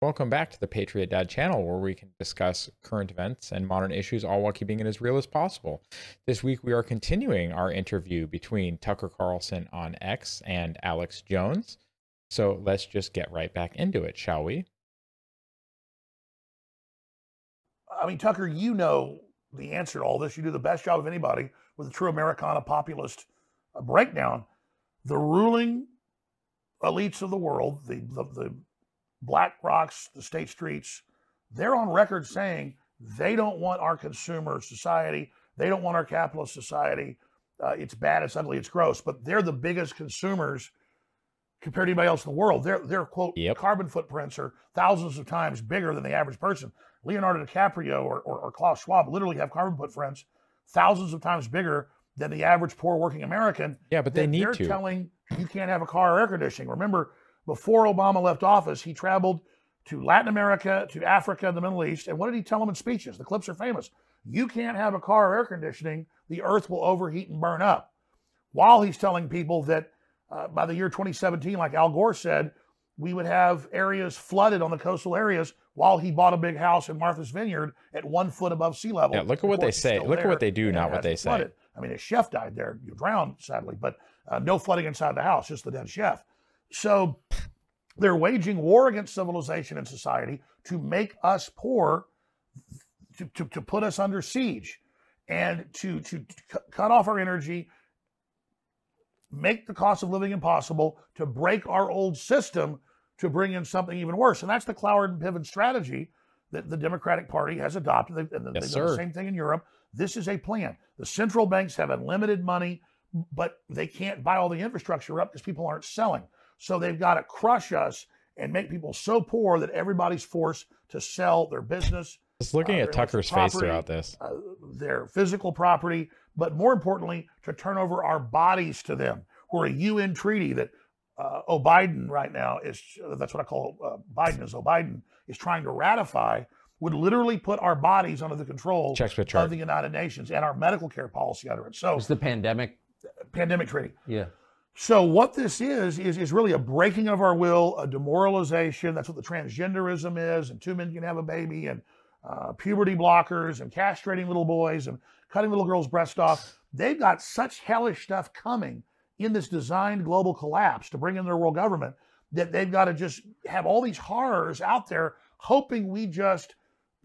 Welcome back to the Patriot Dad channel, where we can discuss current events and modern issues, all while keeping it as real as possible. This week, we are continuing our interview between Tucker Carlson on X and Alex Jones. So let's just get right back into it, shall we? I mean, Tucker, you know the answer to all this. You do the best job of anybody with a true Americana populist breakdown. The ruling elites of the world, the Black Rocks, the State Streets, they're on record saying they don't want our consumer society. They don't want our capitalist society. It's bad, it's ugly, it's gross. But they're the biggest consumers compared to anybody else in the world. Their quote, carbon footprints are thousands of times bigger than the average person. Leonardo DiCaprio or Klaus Schwab literally have carbon footprints thousands of times bigger than the average poor working American. Yeah, but they're telling you can't have a car or air conditioning. Remember, before Obama left office, he traveled to Latin America, to Africa, and the Middle East. And what did he tell them in speeches? The clips are famous. You can't have a car or air conditioning. The earth will overheat and burn up. While he's telling people that by the year 2017, like Al Gore said, we would have areas flooded on the coastal areas, while he bought a big house in Martha's Vineyard at 1 foot above sea level. Yeah, look at what they say. Look at what they do, not what they say. Flooded. I mean, a chef died there. You drowned, sadly, but no flooding inside the house, just the dead chef. So they're waging war against civilization and society to make us poor, to put us under siege, and to cut off our energy, make the cost of living impossible, to break our old system, to bring in something even worse. And that's the Cloward and Piven strategy that the Democratic Party has adopted. They've done the same thing in Europe. This is a plan. The central banks have unlimited money, but they can't buy all the infrastructure up because people aren't selling. So they've got to crush us and make people so poor that everybody's forced to sell their business. Just looking at Tucker's face throughout this. Their physical property, but more importantly, to turn over our bodies to them. We're a UN treaty that Biden right now is, that's what I call Biden is trying to ratify, would literally put our bodies under the control of the United Nations and our medical care policy under it. So it's the pandemic treaty. Yeah. So what this is really a breaking of our will, a demoralization. That's what the transgenderism is, and 2 men can have a baby, and puberty blockers, and castrating little boys, and cutting little girls' breasts off. They've got such hellish stuff coming in this designed global collapse to bring in their world government that they've got to just have all these horrors out there, hoping we just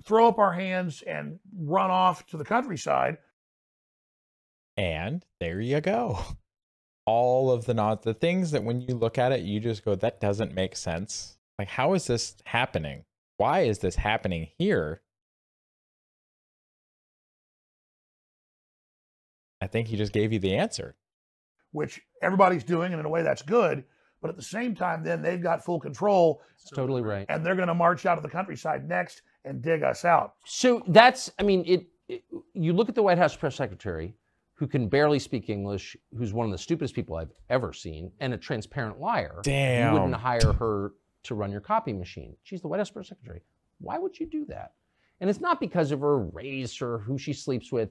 throw up our hands and run off to the countryside. And there you go. All of the things that when you look at it, you just go, that doesn't make sense. Like, how is this happening? Why is this happening here? I think he just gave you the answer. Which everybody's doing, and in a way that's good. But at the same time, then they've got full control. That's totally right. And they're going to march out of the countryside next and dig us out. So that's, I mean, you look at the White House press secretary, who can barely speak English, who's one of the stupidest people I've ever seen, and a transparent liar. Damn. You wouldn't hire her to run your copy machine. She's the White House press secretary. Why would you do that? And it's not because of her race or who she sleeps with.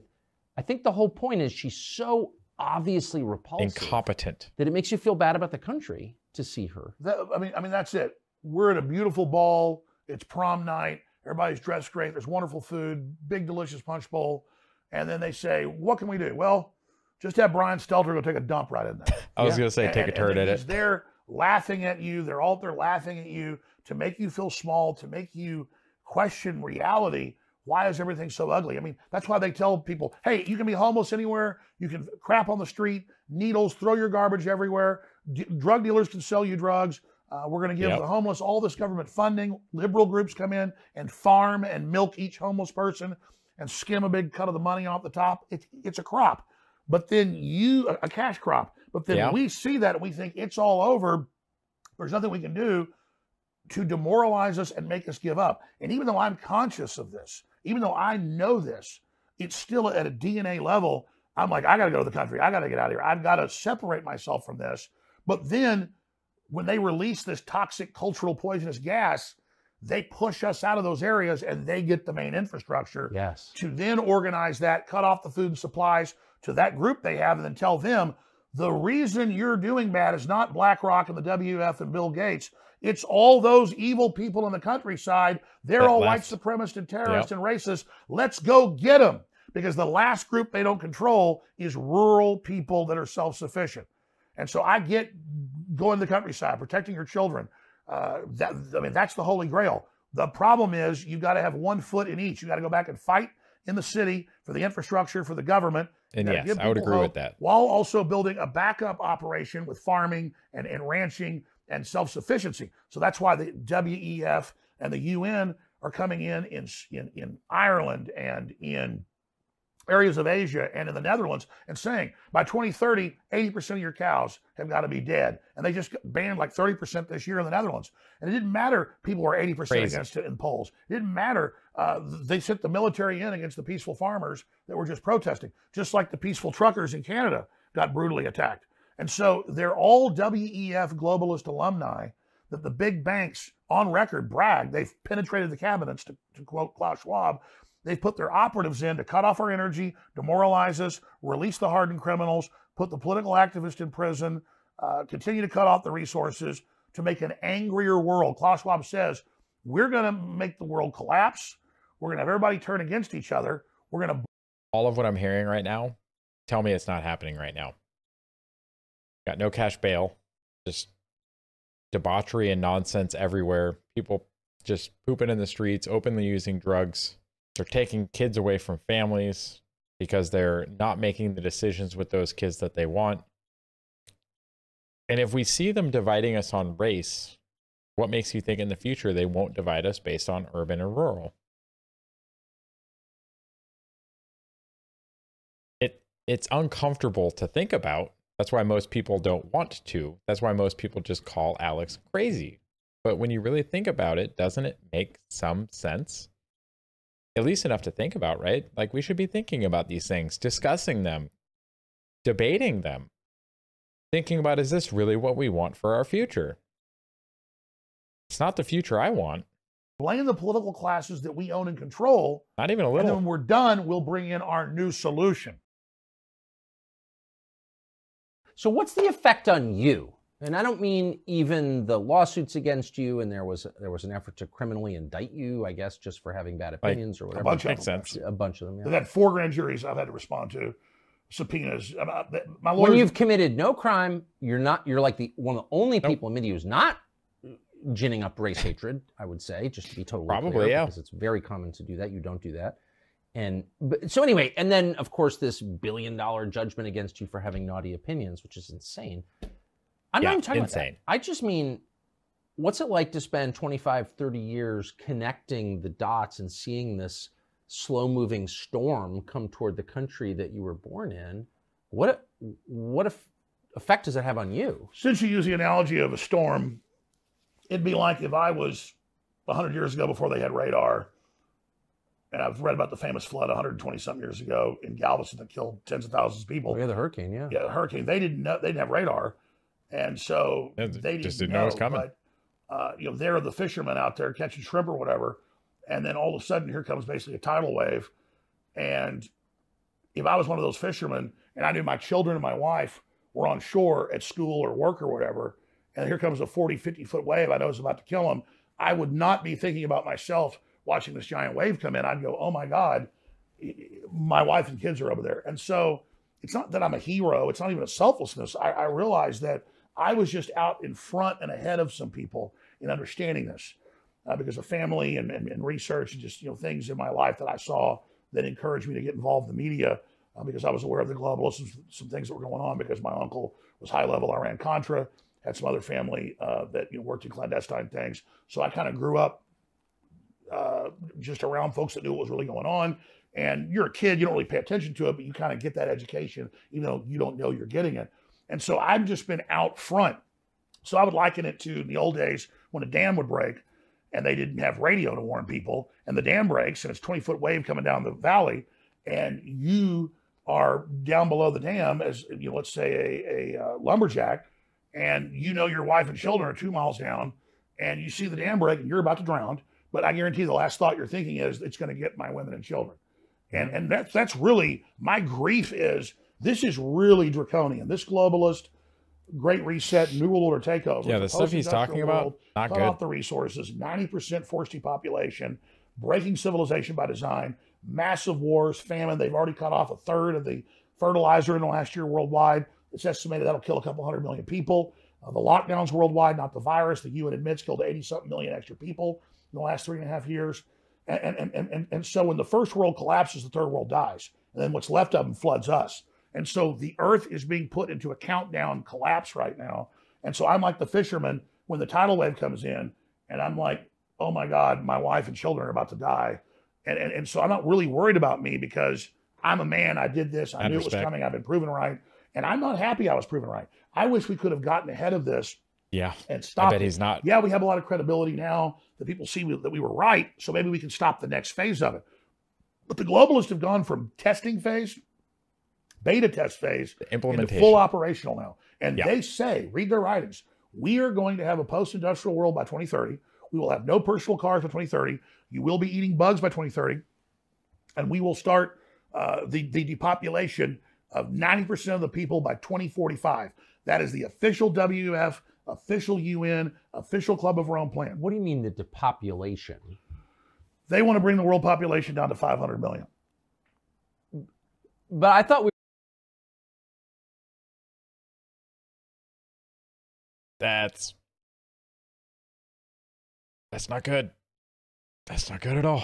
I think the whole point is she's so obviously repulsive, incompetent, that it makes you feel bad about the country to see her. I mean, that's it. We're at a beautiful ball. It's prom night. Everybody's dressed great. There's wonderful food, big, delicious punch bowl. And then they say, what can we do? Well, just have Brian Stelter go take a dump right in there. I was going to say, take a turn at it. They're laughing at you. They're all there laughing at you to make you feel small, to make you question reality. Why is everything so ugly? I mean, that's why they tell people, hey, you can be homeless anywhere. You can crap on the street, needles, throw your garbage everywhere. Drug dealers can sell you drugs. We're going to give the homeless all this government funding. Liberal groups come in and farm and milk each homeless person and skim a big cut of the money off the top. It's a crop. But then a cash crop. But then we see that and we think it's all over. There's nothing we can do to demoralize us and make us give up. And even though I'm conscious of this, even though I know this, it's still at a DNA level. I'm like, I got to go to the country. I got to get out of here. I've got to separate myself from this. But then when they release this toxic cultural poisonous gas, they push us out of those areas and they get the main infrastructure to then organize that, cut off the food and supplies to that group they have, and then tell them the reason you're doing bad is not BlackRock and the WF and Bill Gates. It's all those evil people in the countryside. They're That all left. white supremacists and terrorists and racists. Let's go get them. Because the last group they don't control is rural people that are self-sufficient. And so I get going to the countryside, protecting your children. That's the holy grail. The problem is you got to have 1 foot in each. You got to go back and fight in the city for the infrastructure, for the government. And yes, I would agree with that. While also building a backup operation with farming and ranching and self-sufficiency. So that's why the WEF and the UN are coming in Ireland and in areas of Asia and in the Netherlands and saying by 2030, 80% of your cows have got to be dead. And they just banned like 30% this year in the Netherlands. And it didn't matter people were 80% against it in polls. It didn't matter. They sent the military in against the peaceful farmers that were just protesting, just like the peaceful truckers in Canada got brutally attacked. And so they're all WEF globalist alumni that the big banks on record brag. They've penetrated the cabinets, to quote Klaus Schwab. They've put their operatives in to cut off our energy, demoralize us, release the hardened criminals, put the political activists in prison, continue to cut off the resources to make an angrier world. Klaus Schwab says, we're going to make the world collapse. We're going to have everybody turn against each other. We're going to... All of what I'm hearing right now, tell me it's not happening right now. Got no cash bail, just debauchery and nonsense everywhere. People just pooping in the streets, openly using drugs. They're taking kids away from families because they're not making the decisions with those kids that they want. And if we see them dividing us on race, what makes you think in the future they won't divide us based on urban or rural? It's uncomfortable to think about. That's why most people don't want to. That's why most people just call Alex crazy. But when you really think about it, doesn't it make some sense? At least enough to think about, right? Like, we should be thinking about these things, discussing them, debating them, thinking about, is this really what we want for our future? It's not the future I want. Blame the political classes that we own and control. Not even a little. And then when we're done, we'll bring in our new solution. So what's the effect on you? And I don't mean even the lawsuits against you, and there was an effort to criminally indict you, I guess, just for having bad opinions or whatever. A bunch of Makes sense. A bunch of them, yeah. They've had 4 grand juries I've had to respond to, subpoenas. My lawyers, when you've committed no crime, you're like one of the only people in media who's not ginning up race hatred, I would say, just to be totally clear, yeah. because it's very common to do that. You don't do that. So anyway, and then of course this $1 billion judgment against you for having naughty opinions, which is insane. I'm not even talking about that. I just mean, what's it like to spend 25, 30 years connecting the dots and seeing this slow-moving storm come toward the country that you were born in? What effect does it have on you? Since you use the analogy of a storm, it'd be like if I was 100 years ago before they had radar, and I've read about the famous flood 120-something years ago in Galveston that killed tens of thousands of people. Oh, yeah, the hurricane, yeah. Yeah, the hurricane. They didn't have radar. And so they just didn't know it was coming. But, they're the fishermen out there catching shrimp or whatever. And then all of a sudden, here comes basically a tidal wave. And if I was one of those fishermen and I knew my children and my wife were on shore at school or work or whatever, and here comes a 40, 50-foot wave I know is about to kill them, I would not be thinking about myself watching this giant wave come in. I'd go, oh my God, my wife and kids are over there. And so it's not that I'm a hero. It's not even a selflessness. I realized that I was just out in front and ahead of some people in understanding this because of family and research and just things in my life that I saw that encouraged me to get involved in the media because I was aware of the globalists and some things that were going on because my uncle was high-level Iran-Contra, had some other family that worked in clandestine things. So I kind of grew up just around folks that knew what was really going on. And you're a kid, you don't really pay attention to it, but you kind of get that education, even though you don't know you're getting it. And so I've just been out front. So I would liken it to the old days when a dam would break and they didn't have radio to warn people, and the dam breaks and it's a 20-foot wave coming down the valley, and you are down below the dam as, let's say a lumberjack, and your wife and children are 2 miles down, and you see the dam break and you're about to drown. But I guarantee the last thought you're thinking is, it's going to get my women and children. And that's really, my grief is, this is really draconian. This globalist Great Reset, New World Order takeover. Yeah, the stuff he's talking about, not cut good. off the resources, 90% forced depopulation, breaking civilization by design, massive wars, famine. They've already cut off a third of the fertilizer in the last year worldwide. It's estimated that'll kill a couple 100 million people. The lockdowns worldwide, not the virus, the UN admits killed 80-something million extra people in the last 3.5 years. And so when the first world collapses, the third world dies. And then what's left of them floods us. And so the earth is being put into a countdown collapse right now. And so I'm like the fisherman when the tidal wave comes in, and I'm like, oh my God, my wife and children are about to die. And so I'm not really worried about me because I'm a man. I did this. I knew it was coming. I've been proven right. And I'm not happy I was proven right. I wish we could have gotten ahead of this. Yeah. And stopped. I bet he's not. Yeah, we have a lot of credibility now that people see that we were right. So maybe we can stop the next phase of it. But the globalists have gone from testing phase, beta test phase, into full operational now. And they say, read their writings, we are going to have a post-industrial world by 2030. We will have no personal cars by 2030. You will be eating bugs by 2030. And we will start the depopulation of 90% of the people by 2045. That is the official WF, official UN, official Club of Rome plan. What do you mean the depopulation? They want to bring the world population down to 500 million. But I thought That's not good. That's not good at all.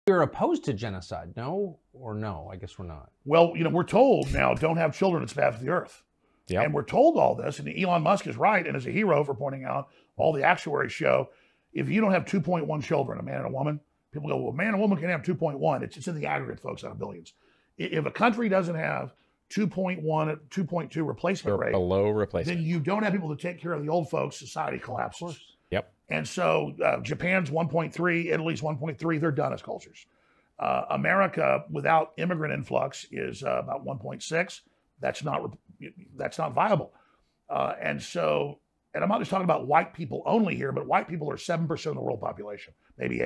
We're opposed to genocide, no? Or no? I guess we're not. Well, we're told now, don't have children, it's bad for the earth. Yep. And we're told all this, and Elon Musk is right, and is a hero for pointing out all the actuaries show, if you don't have 2.1 children, a man and a woman, people go, well, a man and a woman can have 2.1. It's in the aggregate, folks, out of billions. If a country doesn't have 2.1, 2.2 replacement rate, below replacement, then you don't have people to take care of the old folks, society collapses. Yep. And so Japan's 1.3, Italy's 1.3, they're done as cultures. America, without immigrant influx, is about 1.6. That's not viable. And I'm not just talking about white people only here, but white people are 7% of the world population, maybe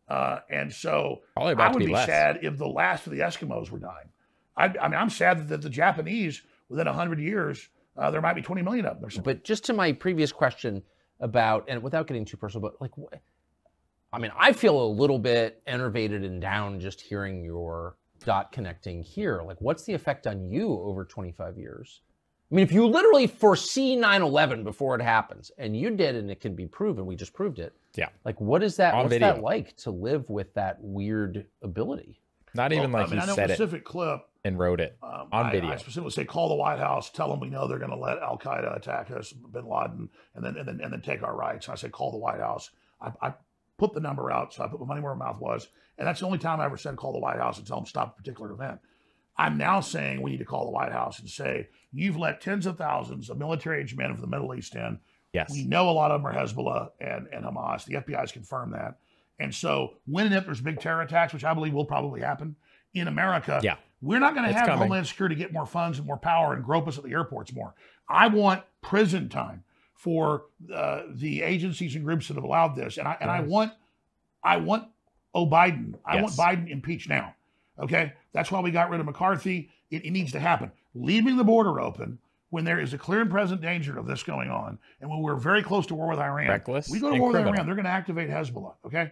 8%. And so I would be sad if the last of the Eskimos were dying. I mean, I'm sad that the Japanese, within 100 years, there might be 20 million of them. But just to my previous question about, and without getting too personal, but like, I mean, I feel a little bit enervated and down just hearing your dot connecting here. Like, what's the effect on you over 25 years? I mean, if you literally foresee 9/11 before it happens, and you did, and it can be proven, we just proved it. Yeah. Like, what is that? What's that like to live with that weird ability? Not even like he said it. Specific clip and wrote it on video. I specifically say, call the White House, tell them we know they're going to let Al Qaeda attack us, Bin Laden, and then take our rights. And I say, call the White House. I put the number out, so I put my money where my mouth was, and that's the only time I ever said call the White House and tell them stop a particular event. I'm now saying we need to call the White House and say, you've let tens of thousands of military-aged men from the Middle East in. Yes. We know a lot of them are Hezbollah and Hamas. The FBI has confirmed that. And so when and if there's big terror attacks, which I believe will probably happen in America, we're not going to have Homeland Security get more funds and more power and grope us at the airports more. I want prison time for the agencies and groups that have allowed this. And I want Biden. I want Biden impeached now. Okay? That's why we got rid of McCarthy. It needs to happen. Leaving the border open when there is a clear and present danger of this going on, and when we're very close to war with Iran, we go to war with Iran, they're going to activate Hezbollah, okay?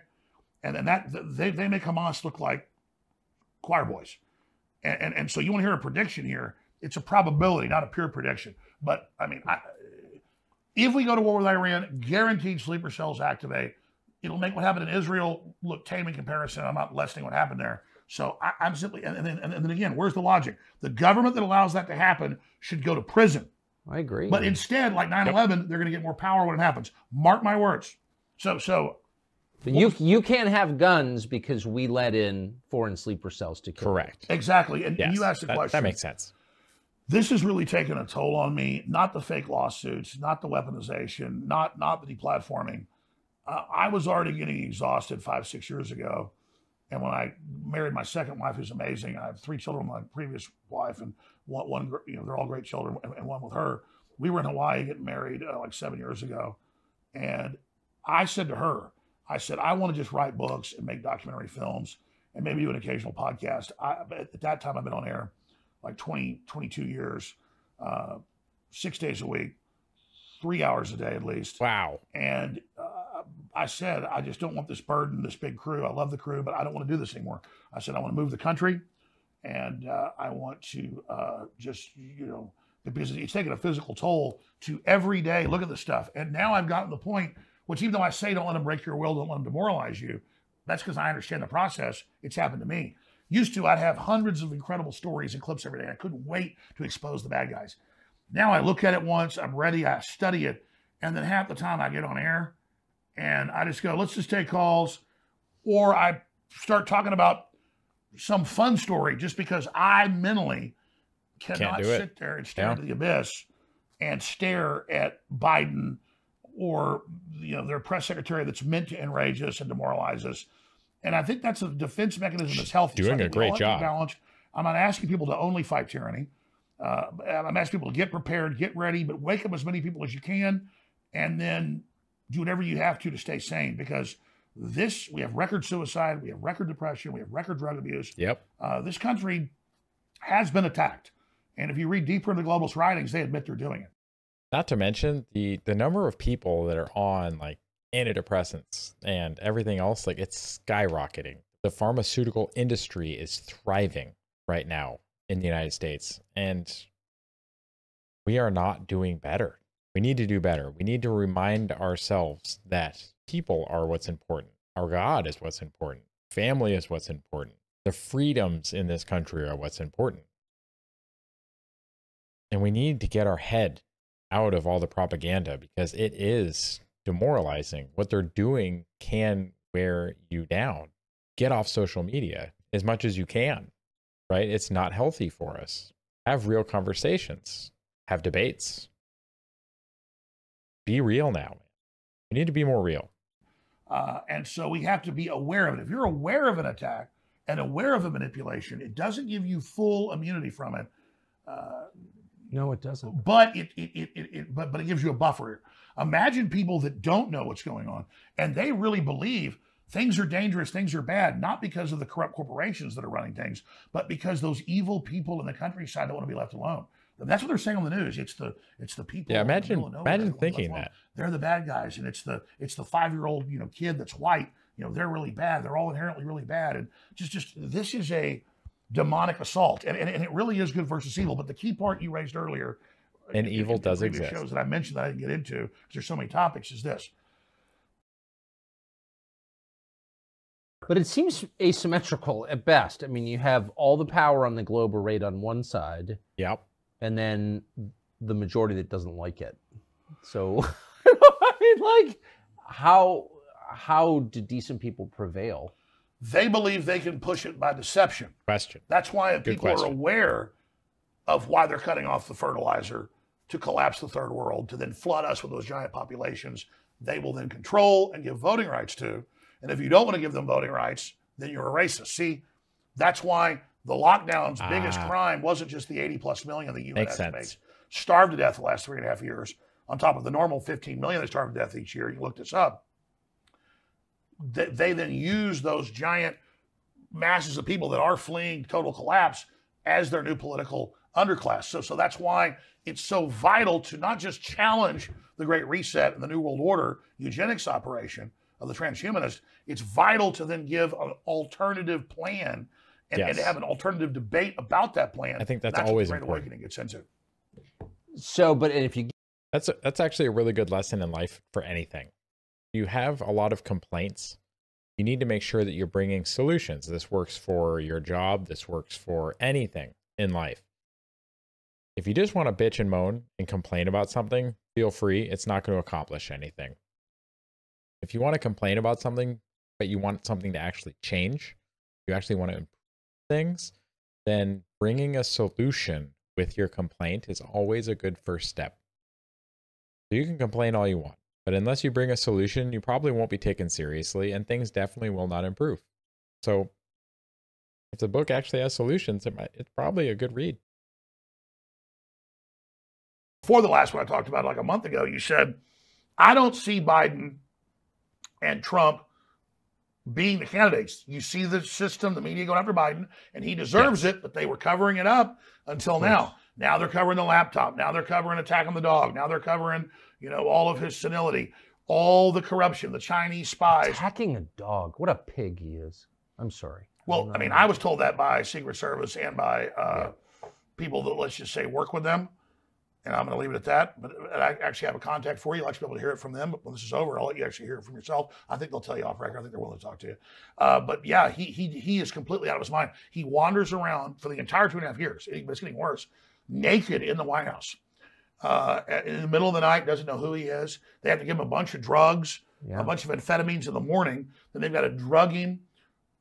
And that they make Hamas look like choir boys. And so you want to hear a prediction here. It's a probability, not a pure prediction. But, I mean, if we go to war with Iran, guaranteed sleeper cells activate. It'll make what happened in Israel look tame in comparison. I'm not lessening what happened there. So I'm simply, and then again, where's the logic? The government that allows that to happen should go to prison. I agree. But instead, like 9/11, they're going to get more power when it happens. Mark my words. So you can't have guns because we let in foreign sleeper cells to kill. Correct. Exactly. And you asked the question. That makes sense. This has really taken a toll on me. Not the fake lawsuits, not the weaponization, not the deplatforming. I was already getting exhausted 5-6 years ago. And when I married my second wife, who's amazing, I have 3 children with my previous wife, and one they're all great children, and one with her. We were in Hawaii getting married like 7 years ago. And I said to her, I want to just write books and make documentary films and maybe do an occasional podcast. At that time, I've been on air like 22 years. 6 days a week, 3 hours a day at least. Wow. And I said, I just don't want this burden, this big crew. I love the crew, but I don't want to do this anymore. I said, I want to move the country, and I want to just, because it's taking a physical toll to every day look at this stuff. And now I've gotten to the point, which even though I say don't let them break your will, don't let them demoralize you, that's because I understand the process. It's happened to me. Used to, I'd have hundreds of incredible stories and clips every day. I couldn't wait to expose the bad guys. Now I look at it once, I'm ready, I study it, and then half the time I get on air and I just go, let's just take calls, or I start talking about some fun story just because I mentally cannot sit there and stare into the abyss and stare at Biden or their press secretary that's meant to enrage us and demoralize us. And I think that's a defense mechanism that's healthy. Doing a great job. Balanced. I'm not asking people to only fight tyranny. I'm asking people to get prepared, get ready, but wake up as many people as you can, and then do whatever you have to stay sane, because we have record suicide, we have record depression, we have record drug abuse. Yep. This country has been attacked. And if you read deeper into the globalist writings, they admit they're doing it. Not to mention the number of people that are on like antidepressants and everything else, like it's skyrocketing. The pharmaceutical industry is thriving right now in the United States, and we are not doing better. We need to do better. We need to remind ourselves that people are what's important. Our God is what's important. Family is what's important. The freedoms in this country are what's important. And we need to get our head out of all the propaganda, because it is demoralizing. What they're doing can wear you down. Get off social media as much as you can, right? It's not healthy for us. Have real conversations. Have debates. Be real now. We need to be more real. And so we have to be aware of it. If you're aware of an attack and aware of a manipulation, it doesn't give you full immunity from it. No, it doesn't. But it gives you a buffer. Imagine people that don't know what's going on, and they really believe things are dangerous, things are bad, not because of the corrupt corporations that are running things, but because those evil people in the countryside don't want to be left alone. And that's what they're saying on the news. It's the people. Yeah, imagine thinking that they're the bad guys, and it's the 5-year-old kid that's white. They're really bad. They're all inherently really bad, and just this is a demonic assault, and it really is good versus evil. But the key part you raised earlier, and evil does exist, shows that I mentioned that I didn't get into because there's so many topics, is this. But it seems asymmetrical at best. I mean, you have all the power on the globe arrayed on one side. Yep. And then the majority that doesn't like it. So, I mean, like, how do decent people prevail? They believe they can push it by deception. Question. That's why people are aware of why they're cutting off the fertilizer to collapse the third world, to then flood us with those giant populations they will then control and give voting rights to. And if you don't want to give them voting rights, then you're a racist. See, that's why the lockdown's biggest crime wasn't just the 80+ million the UN estimates starved to death the last 3.5 years, on top of the normal 15 million they starve to death each year. You look this up. They then use those giant masses of people that are fleeing total collapse as their new political underclass. So that's why it's so vital to not just challenge the Great Reset and the New World Order eugenics operation of the transhumanists. It's vital to then give an alternative plan and to have an alternative debate about that plan. I think that's always what the Great important. Awakening gets into. So, but if you... That's actually a really good lesson in life for anything. You have a lot of complaints. You need to make sure that you're bringing solutions. This works for your job. This works for anything in life. If you just want to bitch and moan and complain about something, feel free. It's not going to accomplish anything. If you want to complain about something, but you want something to actually change, you actually want to improve things, then bringing a solution with your complaint is always a good first step. So you can complain all you want, but unless you bring a solution, you probably won't be taken seriously, and things definitely will not improve. So if the book actually has solutions, it's probably a good read. Before the last one I talked about like a month ago, you said, I don't see Biden and Trump being the candidates. You see the system, the media going after Biden, and he deserves it, but they were covering it up until now. Now they're covering the laptop. Now they're covering attack on the dog. Now they're covering, all of his senility, all the corruption, the Chinese spies. Attacking a dog. What a pig he is. I'm sorry. Well, I mean, I was told that by Secret Service and by people that, let's just say, work with them. And I'm going to leave it at that. But I actually have a contact for you. I'd like to be able to hear it from them. But when this is over, I'll let you actually hear it from yourself. I think they'll tell you off record. I think they're willing to talk to you. But yeah, he is completely out of his mind. He wanders around for the entire 2.5 years. It's getting worse. Naked in the White House. In the middle of the night, doesn't know who he is. They have to give him a bunch of drugs, a bunch of amphetamines in the morning. Then they've got to drug him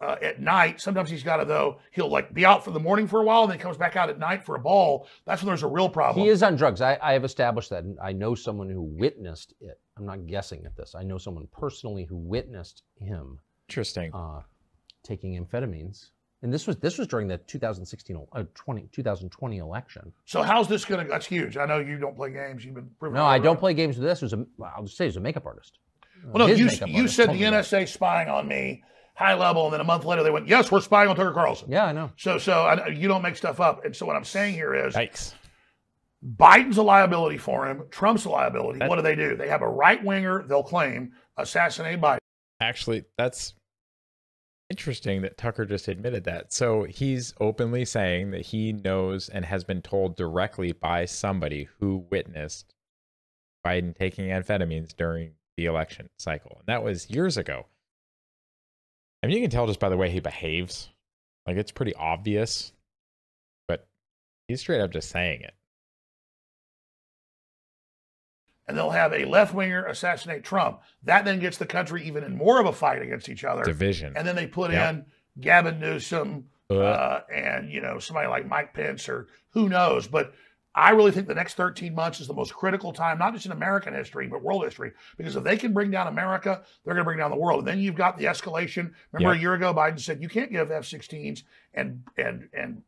at night. Sometimes he'll like be out for the morning for a while and then comes back out at night for a ball. That's when there's a real problem. He is on drugs. I have established that. And I know someone who witnessed it. I'm not guessing at this. I know someone personally who witnessed him. Interesting. Taking amphetamines. And this was during the 2020 election. So how's this going to, that's huge. I know you don't play games. You've been proven. No, I don't play games with this. I'll just say he's a makeup artist. Well, no, you said the NSA spying on me, high level, and then a month later they went, yes, we're spying on Tucker Carlson. Yeah, I know. So you don't make stuff up. And so what I'm saying here is, Yikes. Biden's a liability for him. Trump's a liability. What do? They have a right-winger, they'll claim, assassinate Biden. Actually, that's interesting that Tucker just admitted that. So he's openly saying that he knows and has been told directly by somebody who witnessed Biden taking amphetamines during the election cycle. And that was years ago. I mean, you can tell just by the way he behaves. Like, it's pretty obvious. But he's straight up just saying it. And they'll have a left-winger assassinate Trump. That then gets the country even in more of a fight against each other. Division. And then they put in Gavin Newsom and, somebody like Mike Pence or who knows. But I really think the next 13 months is the most critical time, not just in American history, but world history. Because if they can bring down America, they're going to bring down the world. And then you've got the escalation. Remember a year ago, Biden said, you can't give F-16s and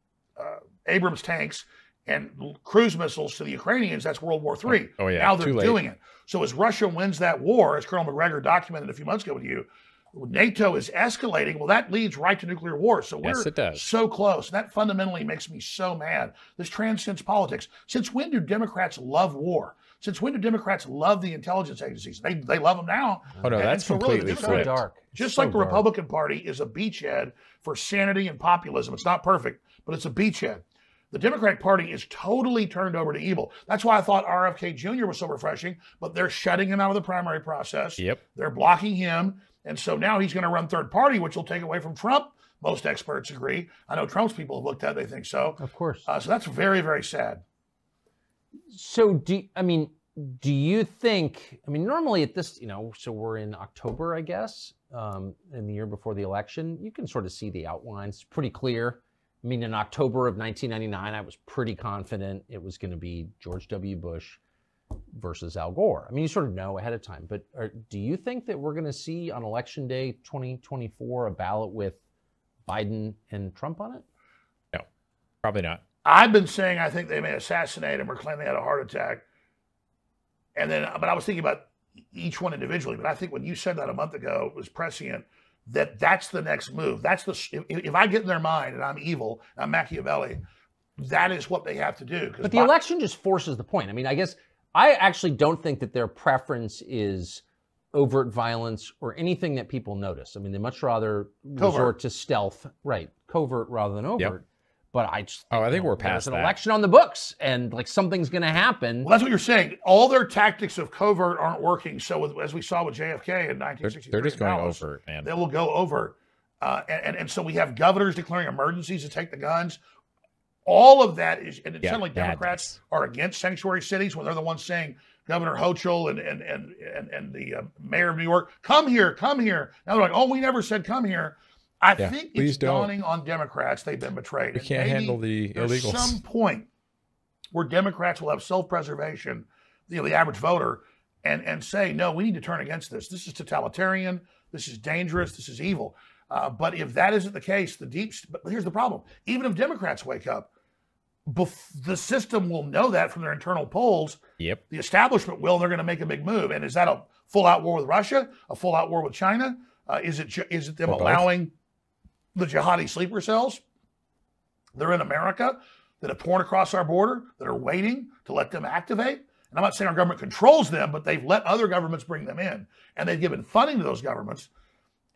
Abrams tanks and cruise missiles to the Ukrainians. That's World War III. Oh, yeah. Now they're doing it. So as Russia wins that war, as Colonel McGregor documented a few months ago with you, NATO is escalating. Well, that leads right to nuclear war. So we're so close. And that fundamentally makes me so mad. This transcends politics. Since when do Democrats love war? Since when do Democrats love the intelligence agencies? They love them now. Oh, no, that's completely flipped. Dark. Just like the Republican Party is a beachhead for sanity and populism. It's not perfect, but it's a beachhead. The Democratic Party is totally turned over to evil. That's why I thought RFK Jr. was so refreshing, but they're shutting him out of the primary process. Yep. They're blocking him. And so now he's going to run third party, which will take away from Trump. Most experts agree. I know Trump's people have looked at it. They think so. Of course. So that's very, very sad. So do you think, normally at this, so we're in October, I guess, in the year before the election, you can sort of see the outlines pretty clear. In October of 1999, I was pretty confident it was going to be George W. Bush versus Al Gore. You sort of know ahead of time. But do you think that we're going to see on Election Day 2024 a ballot with Biden and Trump on it? No, probably not. I've been saying I think they may assassinate him or claim they had a heart attack. But I was thinking about each one individually. But I think when you said that a month ago, it was prescient. That's the next move. If I get in their mind and I'm evil, I'm Machiavelli, that is what they have to do. But the election just forces the point. I guess I actually don't think that their preference is overt violence or anything that people notice. They much rather resort to stealth, right? Covert rather than overt. Yep. But I just I think we're past an election on the books, and something's going to happen. Well, that's what you're saying. All their tactics of covert aren't working. So as we saw with JFK in 1963, they're just going overt, man. They will go overt, and so we have governors declaring emergencies to take the guns. All of that is, and it sounds like Democrats are against sanctuary cities when they're the ones saying Governor Hochul and the mayor of New York, come here, come here. Now they're like, oh, we never said come here. I think it's dawning on Democrats they've been betrayed. We can't handle the illegals. There's some point where Democrats will have self-preservation, the average voter, and say, no, we need to turn against this. This is totalitarian. This is dangerous. This is evil. But if that isn't the case, but here's the problem. Even if Democrats wake up, the system will know that from their internal polls. Yep. The establishment will, and they're going to make a big move. And is that a full-out war with Russia? A full-out war with China? Is it them allowing the jihadi sleeper cells? They're in America. that have poured across our border, that are waiting to let them activate. And I'm not saying our government controls them, but they've let other governments bring them in. And they've given funding to those governments.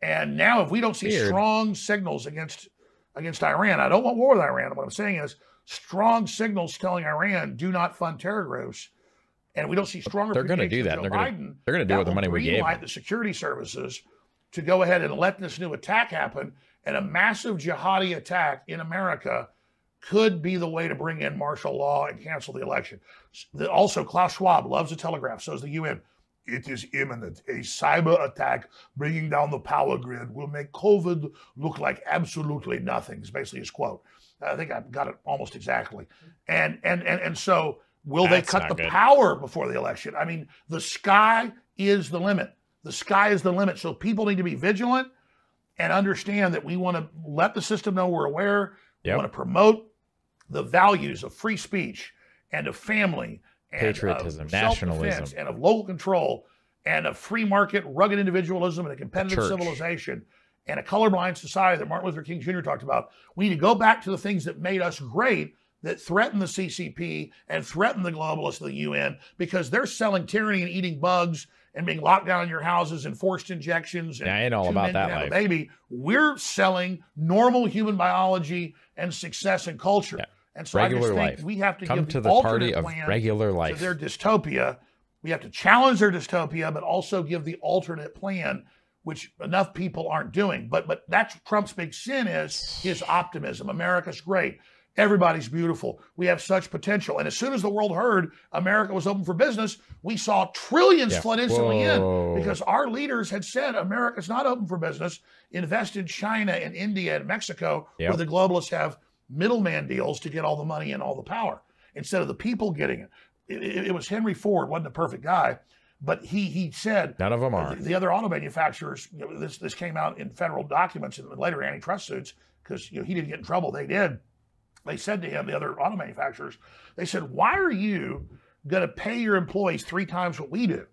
And now if we don't see strong signals against Iran, I don't want war with Iran. What I'm saying is strong signals telling Iran, do not fund terror groups. And we don't see stronger. They're going to do that. They're going to do it with the money we gave them. The security services to go ahead and let this new attack happen. And a massive jihadi attack in America could be the way to bring in martial law and cancel the election. Also, Klaus Schwab loves the Telegraph, so does the UN. It is imminent. A cyber attack bringing down the power grid will make COVID look like absolutely nothing, is basically his quote. I think I got it almost exactly. And so will they cut the power before the election? I mean, the sky is the limit. The sky is the limit. So people need to be vigilant and understand that we want to let the system know we're aware. We want to promote the values of free speech and of family and patriotism, of nationalism, and of local control and of free market, rugged individualism and a competitive civilization and a colorblind society that Martin Luther King Jr. talked about. We need to go back to the things that made us great, that threaten the CCP and threaten the globalists of the UN, because they're selling tyranny and eating bugs and being locked down in your houses and forced injections. And I ain't all about that life. Baby, we're selling normal human biology and success and culture. Yeah. And so regular I just think life. we have to come give to the party of regular life to their dystopia. We have to challenge their dystopia, but also give the alternate plan, which enough people aren't doing. But that's Trump's big sin, is his optimism. America's great. Everybody's beautiful. We have such potential. And as soon as the world heard America was open for business, we saw trillions flood instantly in, because our leaders had said America's not open for business. Invest in China and India and Mexico, where the globalists have middleman deals to get all the money and all the power, instead of the people getting it. It was Henry Ford, wasn't a perfect guy, but he said none of them are. The other auto manufacturers, this came out in federal documents and later antitrust suits, because he didn't get in trouble. They did. They said to him, the other auto manufacturers, they said, why are you going to pay your employees 3 times what we do?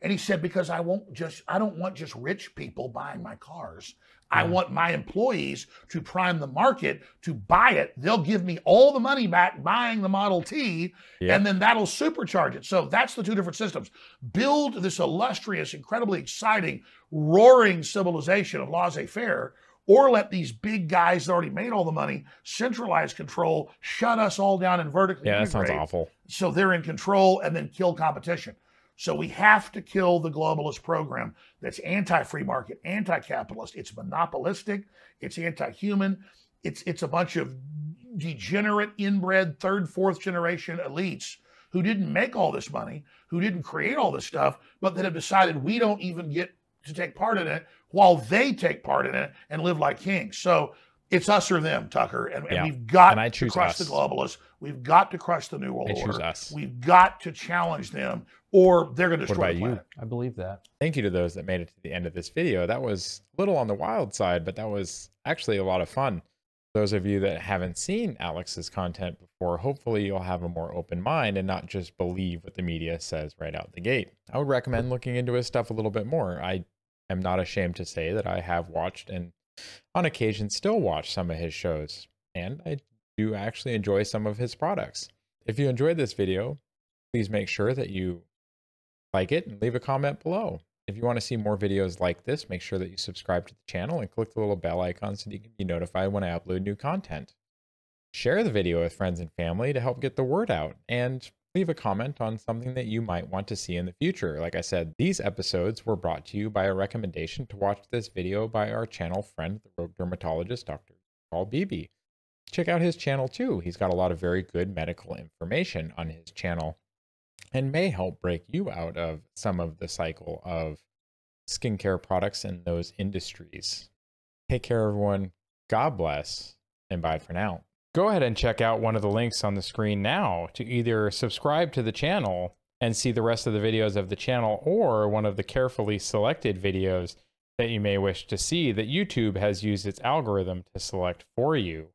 And he said, because I don't want just rich people buying my cars. I want my employees to prime the market to buy it. They'll give me all the money back buying the Model T, and then that'll supercharge it. So that's the 2 different systems. Build this illustrious, incredibly exciting, roaring civilization of laissez-faire, or let these big guys that already made all the money centralize control, shut us all down and vertically integrate. That sounds awful. So they're in control, and then kill competition. So we have to kill the globalist program that's anti-free market, anti-capitalist. It's monopolistic. It's anti-human. It's a bunch of degenerate, inbred, 3rd, 4th generation elites who didn't make all this money, who didn't create all this stuff, but that have decided we don't even get to take part in it, while they take part in it and live like kings. So it's us or them, Tucker. And we've got to crush the globalists. We've got to crush the New World Order. We've got to challenge them, or they're going to destroy the planet. I believe that. Thank you to those that made it to the end of this video. That was a little on the wild side, but that was actually a lot of fun. Those of you that haven't seen Alex's content before, hopefully you'll have a more open mind and not just believe what the media says right out the gate. I would recommend looking into his stuff a little bit more. I am not ashamed to say that I have watched and on occasion still watch some of his shows, and I do actually enjoy some of his products. If you enjoyed this video, please make sure that you like it and leave a comment below. If you want to see more videos like this, make sure that you subscribe to the channel and click the little bell icon so that you can be notified when I upload new content. Share the video with friends and family to help get the word out, and leave a comment on something that you might want to see in the future. Like I said, these episodes were brought to you by a recommendation to watch this video by our channel friend, the rogue dermatologist, Dr. Paul Beebe. Check out his channel too. He's got a lot of very good medical information on his channel and may help break you out of some of the cycle of skincare products in those industries. Take care, everyone. God bless, and bye for now. Go ahead and check out one of the links on the screen now to either subscribe to the channel and see the rest of the videos of the channel, or one of the carefully selected videos that you may wish to see that YouTube has used its algorithm to select for you.